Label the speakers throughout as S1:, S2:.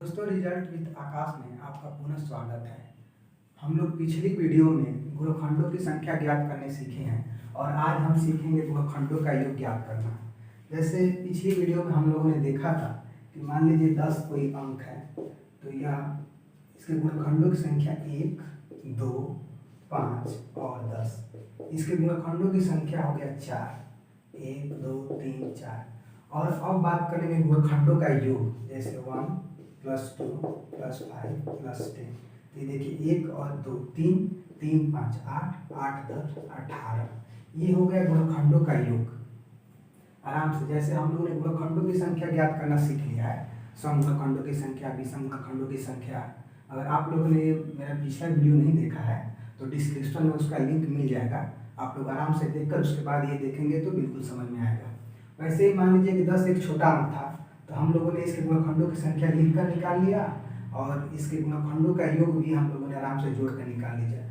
S1: दोस्तों, result with आकाश में आपका पुनः स्वागत है। हम लोग पिछली वीडियो में गुणनखंडों की संख्या ज्ञात करने सीखे हैं और आज हम सीखेंगे गुणनखंडों का योग ज्ञात करना। जैसे पिछली वीडियो में हम लोगों ने देखा था कि मान लीजिए 10 कोई अंक है, तो यह इसके गुणनखंडों की संख्या 1, 2, 5 और 10। इसके गुणनखंडों की संख्या हो गया 4, 1, 2, 3, 4। और अब बात करेंगे गुणनखंडों का योग, जैसे 1 + 2 + 5 + 10। ये देखिए 1 और 2, 3, 3, 5, 8, 8, 10, 18। ये हो गया गुणनखंडों का योग। आराम से, जैसे हम लोगों ने गुणनखंडों की संख्या ज्ञात करना सीख लिया है, समगुणनखंडों की संख्या, विषम गुणनखंडों की संख्या। अगर आप लोगों ने मेरा पिछला वीडियो नहीं देखा है तो डिस्क्रिप्शन में उसका लिंक मिल जाएगा, आप लोग आराम से देखकर उसके बाद ये देखेंगे तो बिल्कुल समझ में आएगा। वैसे ही मान लीजिए कि 10 एक छोटा अंक था, तो हम लोगों ने इसके गुणनखंडों की संख्या लिखकर निकाल लिया और इसके गुणनखंडों का योग भी हम लोगों ने आराम से जोड़कर निकाल लिया।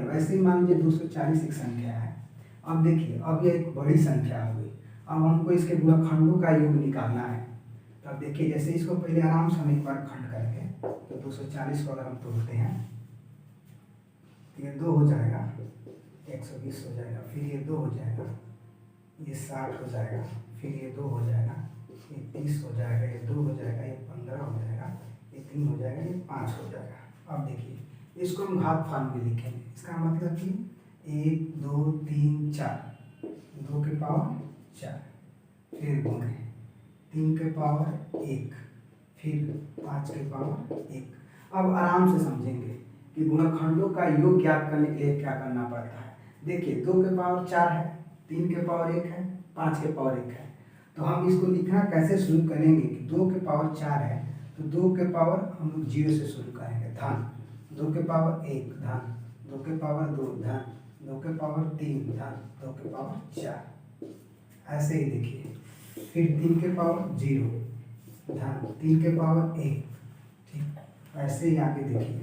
S1: वैसे ही मान लीजिए 240 एक संख्या है। अब देखिए, अब यह एक बड़ी संख्या हो गई। अब हमको इसके गुणनखंडों का योग निकालना है। तो अब देखिए, जैसे इसको पहले आराम से हम एक बार खंड करेंगे, तो 240 को अगर हम तोड़ते हैं तो ये 2 हो जाएगा, 120 हो जाएगा, फिर ये 2 हो जाएगा, ये 60 हो जाएगा, फिर ये 2 हो जाएगा, ये 30 हो जाएगा, ये 2 हो जाएगा, ये 15 हो जाएगा, ये 3 हो जाएगा, ये 5 हो जाएगा। अब देखिए, इसको हम घात फॉर्म में लिखेंगे। इसका मतलब कि 1, 2, 3, 4, 2 के पावर 4, फिर गुणे 3 के पावर 1, फिर 5 के पावर 1। अब आराम से समझेंगे कि गुणनखंडों का योग ज्ञात करने के लिए क्या करना पड़ता है। देखिए, 2 के पावर 4 है, 3 के पावर 1 है, 5 के पावर 1 है। तो हम इसको लिखना कैसे शुरू करेंगे कि 2 के पावर 4 है, तो 2 के पावर हम लोग 0 से शुरू करेंगे, धन 2 के पावर 1, धन 2 के पावर 2, धन 2 के पावर 3, धन 2 के पावर 4। ऐसे ही देखिए, फिर 3 के पावर 0, धन 3 के पावर 1। ठीक, ऐसे ही आगे देखिए,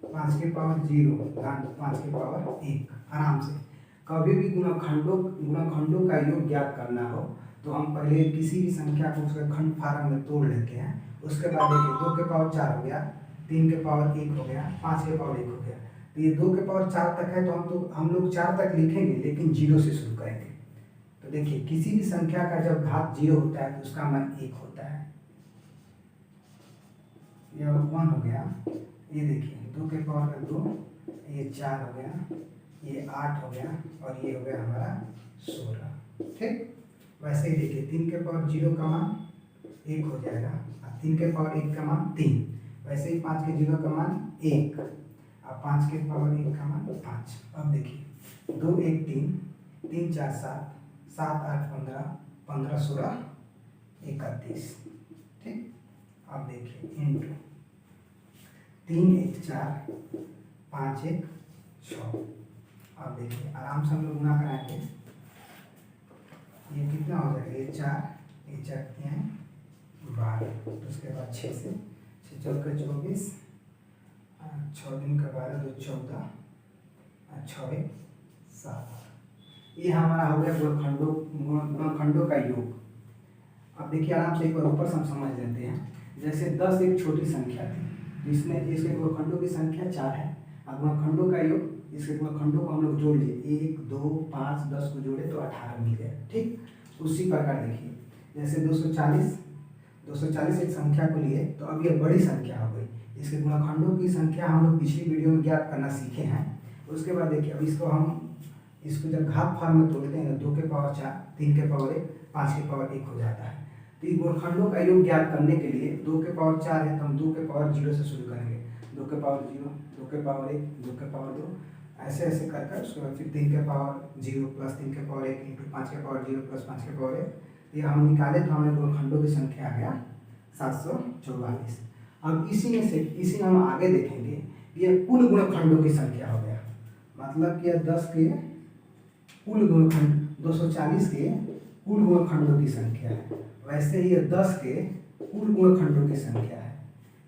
S1: 5 के पावर 0, धन 5 के पावर 1। आराम से कभी भी गुणनखंडों का योग ज्ञात करना हो तो हम पहले किसी भी संख्या को उसके खंड फार्म में तोड़ लेते हैं। उसके बाद देखिए, 2 के पावर 4 हो गया, 3 के पावर 1 हो गया, 5 के पावर 1 हो गया। तो ये 2 के पावर 4 तक है, तो हम लोग 4 तक लिखेंगे, लेकिन 0 से शुरू करेंगे। तो देखिए, किसी भी संख्या का जब घात 0 होता है तो उसका मान 1 होता है। यह 1 हो गया। ये देखिए, 2 के पावर 2, ये 4 हो गया, ये 8 हो गया, और ये हो गया हमारा 16। ठीक, वैसे ही देखिए, 3 के पावर 0 का मान 1 हो जाएगा, और 3 के पावर 1 का मान 3। वैसे ही 5 के 0 का मान 1, और 5 के पावर 1 का मान 5। अब देखिए, 2, 1, 3, 3, 4, 7, 7, 8, 15, 15, 16, 31। ठीक, अब देखिए, इंटू 3, 1, 4, 5, 1, 6। अब देखिए, आराम से हम लोग गुना कराएंगे। ये कितना हो जाएगा, ये 4, ये 4 कितने हैं, 12। उसके बाद 6 से 6 चौक 24, 6 दिन का 12, 2 14, 6 1 7। ये हमारा हो गया गुणनखंडों का योग। अब देखिए, आराम से एक बार ऊपर से हम समझ लेते हैं। जैसे 10 एक छोटी संख्या थी, जिसमें इसके गुणनखंडों की संख्या 4 है। अब गुणनखंडों का योग, इसके गुणनखंडों को हम लोग जोड़ लिए, 1, 2, 5, 10 को जोड़े तो 18 मिल गया। ठीक, उसी प्रकार देखिए, जैसे 240 एक संख्या को लिए, तो अब ये बड़ी संख्या हो गई। इसके गुणनखंडों की संख्या हम लोग पिछली वीडियो में ज्ञात करना सीखे हैं। उसके बाद देखिए, अब इसको जब घात फॉर्म में तोड़ते हैं तो 2 के पावर 4, 3 के पावर 1, 5 के पावर 1 हो जाता है। तो इन गुणनखंडों का योग ज्ञात करने के लिए 2 के पावर 4 है, तो हम 2 के पावर 0 से शुरू करेंगे। 2 के पावर 0, 2 के पावर 1, 2 के पावर 2, ऐसे ऐसे कर कर उसके बाद फिर 3 के पावर 0 प्लस 3 के पावर 1 इंटू 5 के पावर 0 प्लस 5 के पावर 1। ये हम निकाले तो हमें गुणनखंडों की संख्या आ गया 744। अब इसी में हम आगे देखेंगे, ये कुल गुणनखंडों की संख्या हो गया। मतलब कि यह 10 के कुल गुणनखंड, 240 के कुल गुणनखंडों की संख्या है। वैसे ही यह 10 के कुल गुणनखंडों की संख्या है।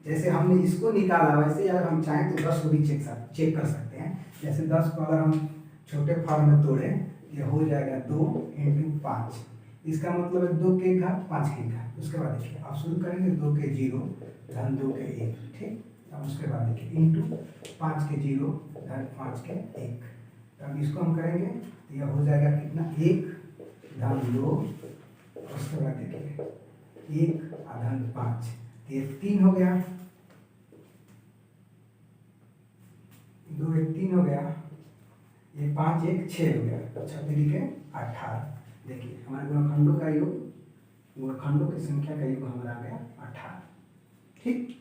S1: जैसे हमने इसको निकाला, वैसे अगर हम चाहें तो 10 को भी चेक कर सकते हैं। जैसे 10 को अगर हम छोटे फॉर्म में तोड़ें, ये हो जाएगा 2 × 5, इसका मतलब है 2 के घात 5 के घात। उसके बाद देखिए आप शुरू करेंगे 2 के 0 धन 2 के 1, ठीक। अब उसके बाद देखिए इंटू 5 के 0 धन 5 के 1। अब इसको हम करेंगे तो यह हो जाएगा कितना 1 धन 2। उसके बाद देखिए 1 धन 5, ये 3 हो गया, 2 1 3 हो गया, ये 5 1 6 हो गया, तो 6 के 18। देखिए हमारे गुणनखंडों का योग, गुणनखंडों की संख्या का योग हमारा आ गया 18, ठीक।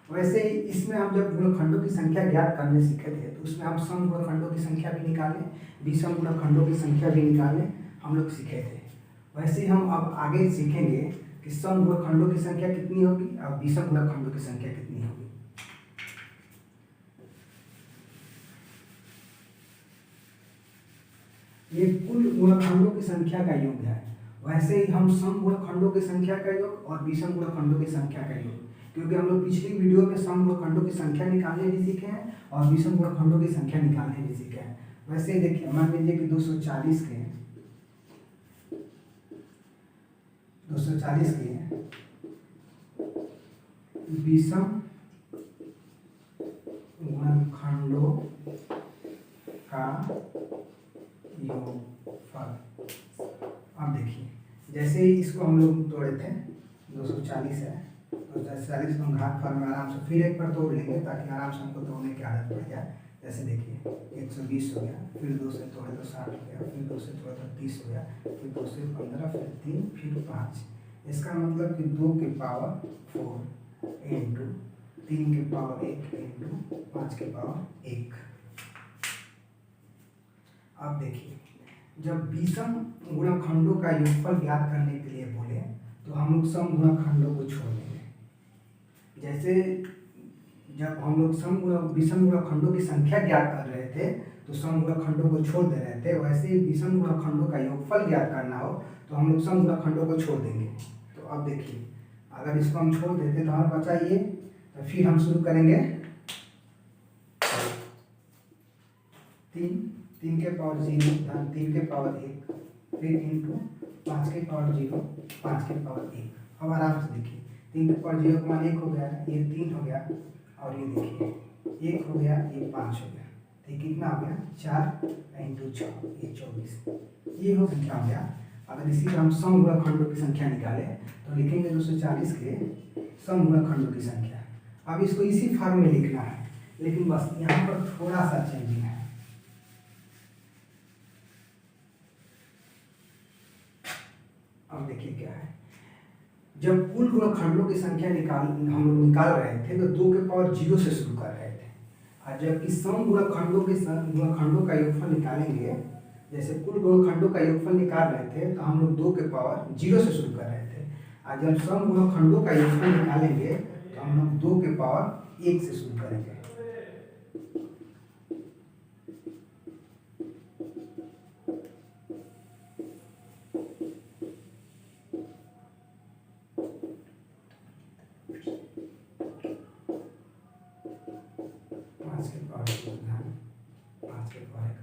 S1: वैसे ही इसमें हम जब गुणनखंडों की संख्या ज्ञात करने सीखे थे तो उसमें हम सम गुणनखंडों की संख्या भी निकालें, विषम गुणनखंडों की संख्या भी निकालें, हम लोग सीखे थे। वैसे ही हम अब आगे सीखेंगे कि सम गुणनखंडों की संख्या कितनी होगी और विषम गुणनखंडों की संख्या कितनी होगी। ये कुल गुणनखंडों की संख्या का योग है। वैसे ही हम सम गुणनखंडों की संख्या का योग और विषम गुणनखंडों की संख्या का योग, क्योंकि हम लोग पिछली वीडियो में सम गुणनखंडों की संख्या निकालने भी सीखे हैं और विषम गुणनखंडों की संख्या निकालने भी सीखे हैं। वैसे ही देखिए मान लीजिए कि 240 के विषम गुणनखंडों का योगफल। अब देखिए जैसे ही इसको हम लोग तोड़े थे 240 है, तो 240 को हम घातफल में आराम से फिर एक बार तोड़ लेंगे ताकि आराम से हमको तोड़ने की आदत पड़ जाए। जैसे देखिए 120 हो गया, फिर 2 से तोड़े तो 60 हो गया, फिर 2 से तोड़े तो 30 हो गया, फिर 2 से 15, फिर 3, फिर 5। इसका मतलब कि 2 के पावर 4 इंटू 3 के पावर 1 इंटू 5 के पावर 1। अब देखिए जब विषम गुणनखंडों का योगफल ज्ञात करने के लिए बोले तो हम लोग सम गुणनखंडों को छोड़ देंगे। जैसे जब हम लोग विषम गुणनखंडों की संख्या ज्ञात कर रहे थे तो सम गुणनखंडों को छोड़ दे रहे थे, वैसे ही विषम गुणनखंडों का योगफल ज्ञात करना हो तो हम लोग सम गुणनखंडों को छोड़ देंगे। तो अब देखिए अगर इसको हम छोड़ देते तो हमारा बचा ये, तो फिर हम शुरू करेंगे 3 के पावर 0 धन 3 के पावर 1, फिर इंटू 5 के पावर 0 5 के पावर 1। अब आराम से देखिए 3 के पावर 0 का मान 1 हो गया, ये 3 हो गया, और ये देखिए 1 हो गया, ये 5 हो गया, तो ये कितना हो गया 4 इंटू 6, ये 24। ये हो संख्या हो गया। अगर इसी पर हम सम गुणनखंडों की संख्या निकालें तो लिखेंगे 240 के सम गुणनखंडों की संख्या। अब इसको इसी फॉर्म में लिखना है, लेकिन बस यहाँ पर थोड़ा सा चेंजिंग है। अब देखिए क्या है, जब कुल गुणनखंडों की संख्या हम लोग निकाल रहे थे तो 2 के पावर 0 से शुरू कर रहे थे, और जबकि सम गुणनखंडों का योगफल निकालेंगे, जैसे कुल गुणनखंडों का योगफल निकाल रहे थे तो हम लोग 2 के पावर 0 से शुरू कर रहे थे, और जब सम गुणनखंडों का योगफल निकालेंगे तो हम लोग 2 के पावर 1 से शुरू करेंगे।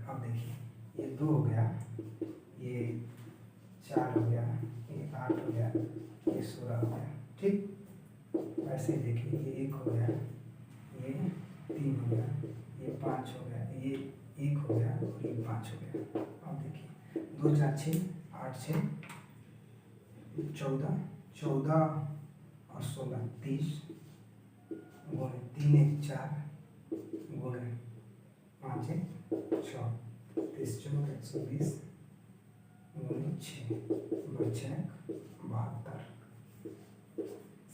S1: अब देखिए ये 2 हो गया, ये 4 हो गया, ये 8 हो गया, ये 16 हो गया, ठीक। वैसे ही देखिए ये 1 हो गया, ये 3 हो गया, ये 5 हो गया, ये 1 हो गया और ये 5 हो गया। अब देखिए 2 4 6 8 6 14 14 और 16 30 गुणे 3 1 4 गुणे 5 1 6 30 4 120 गुणे 6 बचे 72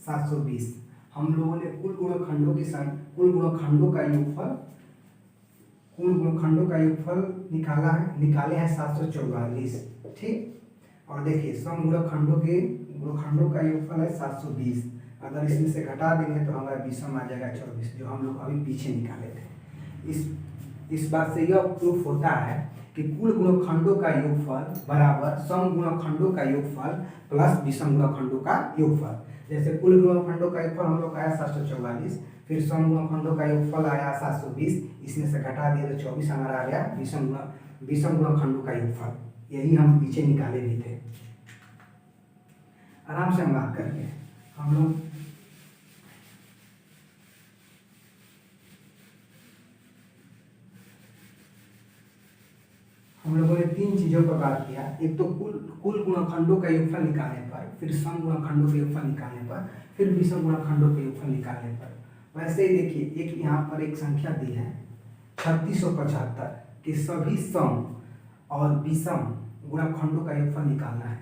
S1: 720। हम लोगों ने कुल गुणनखंडों का योगफल निकाले हैं 744, ठीक। और देखिए सम गुणनखंडों का योगफल है 720। अगर इसमें से घटा देंगे तो हमारा विषम आ जाएगा 24, जो हम लोग अभी पीछे निकाले थे। इस बात से यह प्रूफ होता है कि कुल गुणनखंडों का योगफल बराबर सम गुणनखंडों का योगफल प्लस विषम गुणनखंडों का योगफल। जैसे कुल गुणनखंडों का योगफल हम लोग आया 744, फिर सम गुणनखंडों का योगफल आया 720, इसमें से घटा दिया तो 24 हमारा आ गया विषम गुणनखंडों का योगफल। यही हम पीछे निकाले भी थे। आराम से हम बात करेंगे। हम लोगों ने तीन चीज़ों पर बात किया। एक तो कुल गुणनखंडों का योगफल निकालने पर, फिर सम गुणनखंडों के योगफल निकालने पर, फिर विषम गुणनखंडों के योगफल निकालने पर। वैसे ही देखिए, एक यहाँ पर एक संख्या दी है 3675 कि सभी सम और विषम गुणनखंडों का योगफल निकालना है।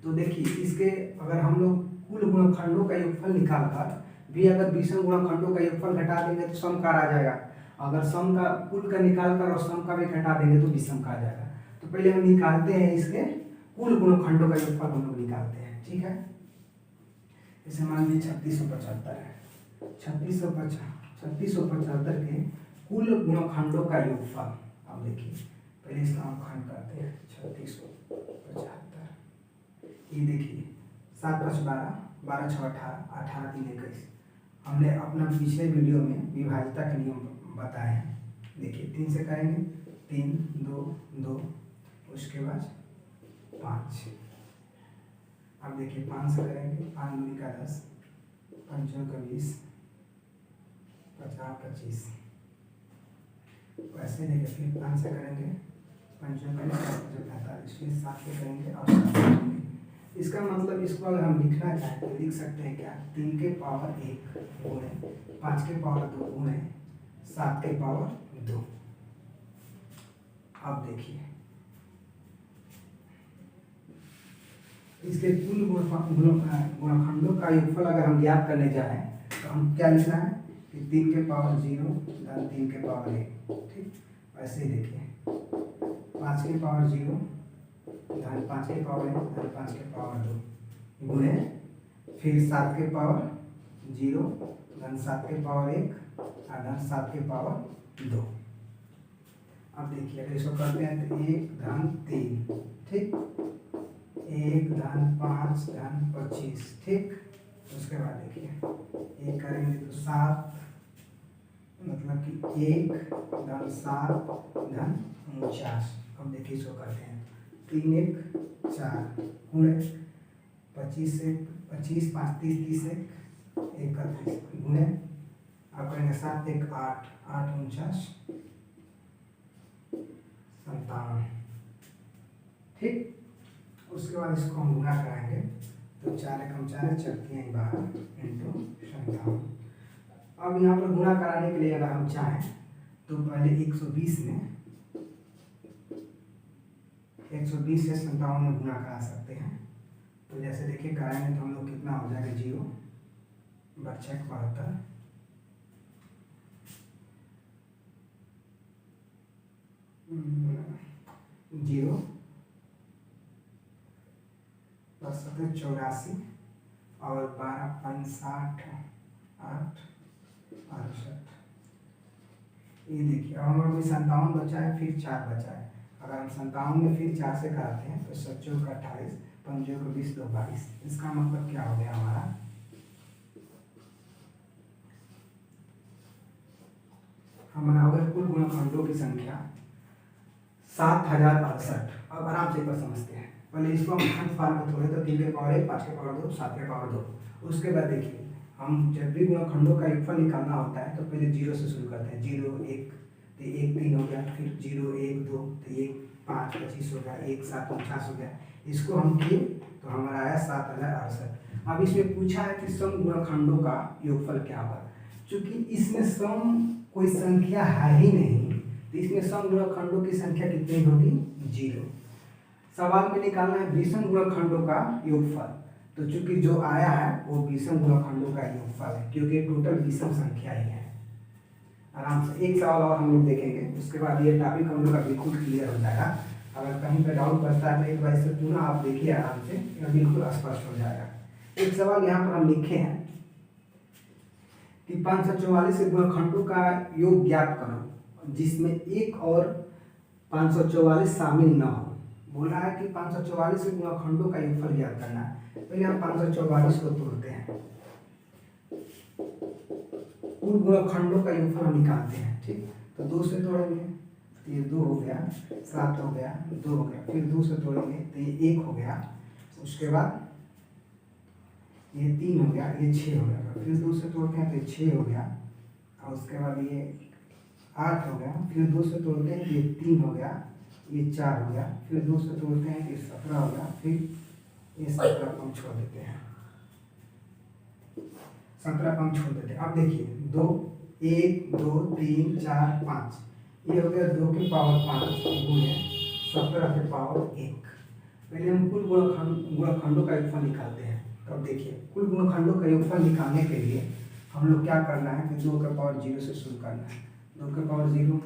S1: तो देखिए, इसके अगर हम लोग कुल गुणनखंडों का योगफल निकाल कर भी अगर विषम गुणनखंडों का योगफल घटा देंगे तो सम का आ जाएगा। अगर सम का कुल का निकाल कर और सम का भी घटा देंगे तो विषम का आ जाएगा। तो पहले हम निकालते हैं इसके कुल गुणनखंडों का योगफल हम लोग निकालते हैं, ठीक है। जैसे मान लीजिए 3675 है, 3675 के कुल गुणनखंडों का योगफल। अब देखिए, पहले इसका हम खंड करते हैं 3675। ये देखिए 7 5 12, 12 6 18, 18 3 21। हमने अपना पिछले वीडियो में विभाज्यता के नियम बताए हैं। देखिए 3 से करेंगे 3 2 2, उसके बाद 5। अब देखिए 5 से करेंगे 5 दूनी का 10, 5 का 20, 50 25। वैसे देखिए फिर 5 से करेंगे 5 का 45, फिर 7 से करेंगे और 7 से करेंगे। इसका मतलब इसको अगर हम लिखना चाहें तो लिख सकते हैं क्या, 3 के पावर 1 गुणे 5 के पावर 2 गुणे 7 के पावर 2। अब देखिए इसके कुल गुणनखंडों का योगफल अगर हम ज्ञात करने जाएं तो हम क्या लिखना है कि 3 के पावर 0 धन 3 के पावर 1, ठीक। वैसे ही देखिए 5 के पावर 0 धन 5 के पावर 1 धन 5 के पावर 2 गुणे फिर 7 के पावर 0 धन 7 के पावर 1 और धन 7 के पावर 2। अब देखिए अगर इसको करते हैं तो 1 धन 3, ठीक, 1 धन 5 धन 25, ठीक। उसके बाद देखिए 1 करेंगे तो 7, मतलब कि 1 धन 7 धन 49। अब देखिए इसको करते हैं 3 1 4 गुणे 25 से 25 5 30 30 31 गुणे अब करेंगे 7 1 8 8 49 57, ठीक। उसके बाद इसको हम गुणा कराएंगे तो 4 एकम 4 चरती 12 इंटू 57। अब यहाँ पर गुणा कराने के लिए अगर हम चाहें तो पहले 120 से 57 में गुणा करा सकते हैं। तो जैसे देखिए कराएंगे तो हम लोग कितना हो जाएगा, 0 बच्चा 72 0 84 और 12 5 60 8 68। ये देखिए अब हमारे कोई 57 बचा है, फिर 4 बचा है। अगर हम 57 में फिर 4 से कराते हैं तो 7 चौक 28 5 चौक 20 2 22। इसका मतलब क्या हो गया हमारा, हमारा अगर कुल गुणनखंडों की संख्या 7068। अब आराम से समझते हैं। पहले इसको हम खंड फॉर्म में तोड़े तो 3 के पावर 1 5 के पावर 2 7 के पावर 2। उसके बाद देखिए हम जब भी गुणनखंडों का योगफल निकालना होता है तो पहले 0 से शुरू करते हैं। 0 1 तो 1 3 हो गया, फिर 0 1 2 तो 1 5 25 हो गया, 1 7 49 हो गया। इसको हम किए तो हमारा आया 7068। अब इसमें पूछा है कि सम गुणनखंडों का योगफल क्या होगा। चूंकि इसमें सम कोई संख्या है ही नहीं तो इसमें सम गुणनखंडों की संख्या कितनी होगी, 0। सवाल में निकालना है विषम गुणनखंडों का योगफल। तो चूंकि जो आया है वो विषम गुणनखंडों का योगफल है, क्योंकि टोटल विषम संख्या ही है। आराम से एक सवाल और हम लोग देखेंगे, उसके बाद ये टॉपिक हम लोग का बिल्कुल क्लियर हो जाएगा। अगर कहीं पर डाउट बचता है तो एक बार इसे पुनः आप देखिए आराम से, यह बिल्कुल स्पष्ट हो जाएगा। एक सवाल यहाँ पर हम लिखे हैं कि 544 गुणनखंडों का योग ज्ञात करो जिसमें एक और 544 शामिल न हो। बोला है कि 544 गुणनखंडों का योगफल ज्ञात करना है। पहले हम 544 को तोड़ते हैं, कुल गुणनखंडों का योगफल हम निकालते हैं, ठीक। तो 2 से तोड़ेंगे तो ये 2 हो गया, 7 हो गया, 2 हो गया, फिर 2 से तोड़ेंगे तो ये 1 हो गया, उसके बाद ये 3 हो गया, ये 6 हो गया, फिर 2 से तोड़ते हैं तो ये 6 हो गया, और उसके बाद ये 8 हो गया, फिर 2 से तोड़ते हैं तो ये 3 हो गया, ये 4 हो गया, फिर 2 से तोड़ते हैं तो ये 17 हो गया, फिर ये 17 को हम छोड़ देते हैं, 17 को हम छोड़ देते हैं। अब देखिए 2 1 2 3 4 5, ये हो गया 2 की पावर 5 गुणे 17 के पावर 1। पहले हम कुल गुणनखंडों का योगफल निकालते हैं। अब देखिए कुल गुणनखंडों का योगफल निकालने के लिए हम लोग क्या करना है कि 2 के पावर 0 से शुरू करना है। 2 के पावर 0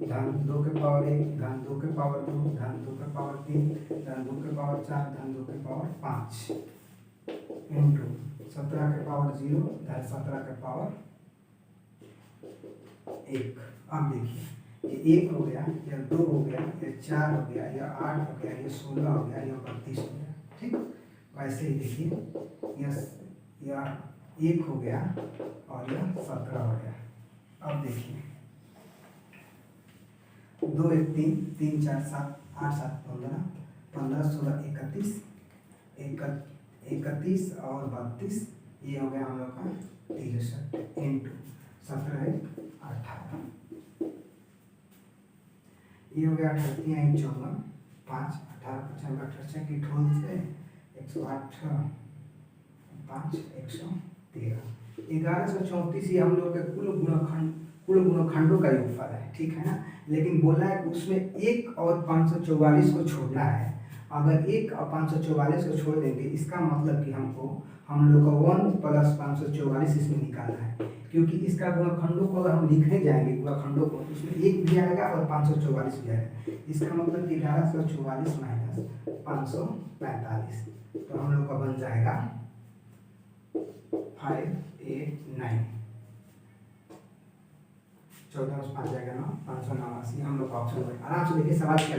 S1: धन 2 के पावर 1 धन 2 के पावर 2 धन 2 के पावर 3 धन 2 के पावर 4 धन 2 के पावर 5 इंटू 17 के पावर 0 धन 17 के पावर 1। अब देखिए ये 1 हो गया, या 2 हो गया, या 4 हो गया, या 8 हो गया, या 16 हो गया, या 32 हो गया। ठीक, वैसे ही देखिए यह 1 हो गया और यह 17 हो गया। अब देखिए 2 1 3 3 4 7 8 7 15 15 16 31 31 और 32, ये हो गया हम लोग का 63 इंटू 17 1 18, ये हो गया 38 1 54 5 18 55 58 की ठोल से 108 5 113 1134, ये हम लोग के कुल गुणनखंडों का योगफल है। ठीक है ना, लेकिन बोला है कि उसमें 1 और 544 को छोड़ना है। अगर 1 और 544 को छोड़ देंगे इसका मतलब कि हम लोग का 1 + 544 इसमें निकालना है, क्योंकि इसका गुणनखंडों को अगर हम लिखने जाएंगे गुणनखंडों को उसमें 1 भी आएगा और 544 भी आएगा। इसका मतलब कि 1144 - 545, तो हम लोग का बन जाएगा 589, 14 + 5 जाएगा 9 589। हम लोग का ऑप्शन में आराम से देखिए सवाल क्या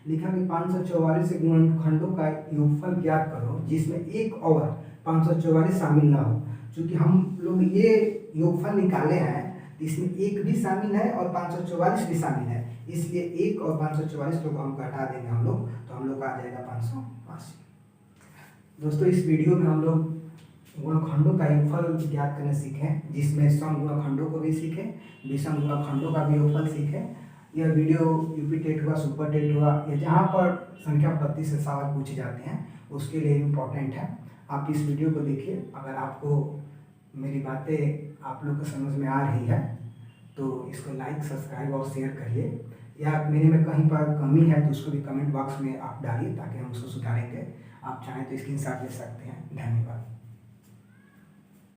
S1: लिखा कि 544 से गुणनखंडों का योगफल ज्ञात करो जिसमें 1 और 544 शामिल ना हो। चूंकि हम लोग ये योगफल निकाले हैं इसमें 1 भी शामिल है और 544 भी शामिल है, इसलिए 1 और 544 को हम घटा देंगे हम लोग, तो हम लोग का आ जाएगा 580। दोस्तों इस वीडियो में हम लोग गुणनखंडों का योगफल ज्ञात करने सीखे, जिसमें सम गुणनखंडों को भी सीखे, विषम गुणनखंडों का भी योगफल सीखे। यह वीडियो यूपी टेट हुआ, सुपर टेट हुआ, या जहाँ पर संख्या पद्धति से सवाल पूछे जाते हैं उसके लिए इम्पोर्टेंट है। आप इस वीडियो को देखिए, अगर आपको मेरी बातें आप लोग को समझ में आ रही है तो इसको लाइक सब्सक्राइब और शेयर करिए, या मेरे में कहीं पर कमी है तो उसको भी कमेंट बॉक्स में आप डालिए ताकि हम उसको सुधारेंगे। आप चाहें तो स्क्रीनशॉट ले सकते हैं। धन्यवाद।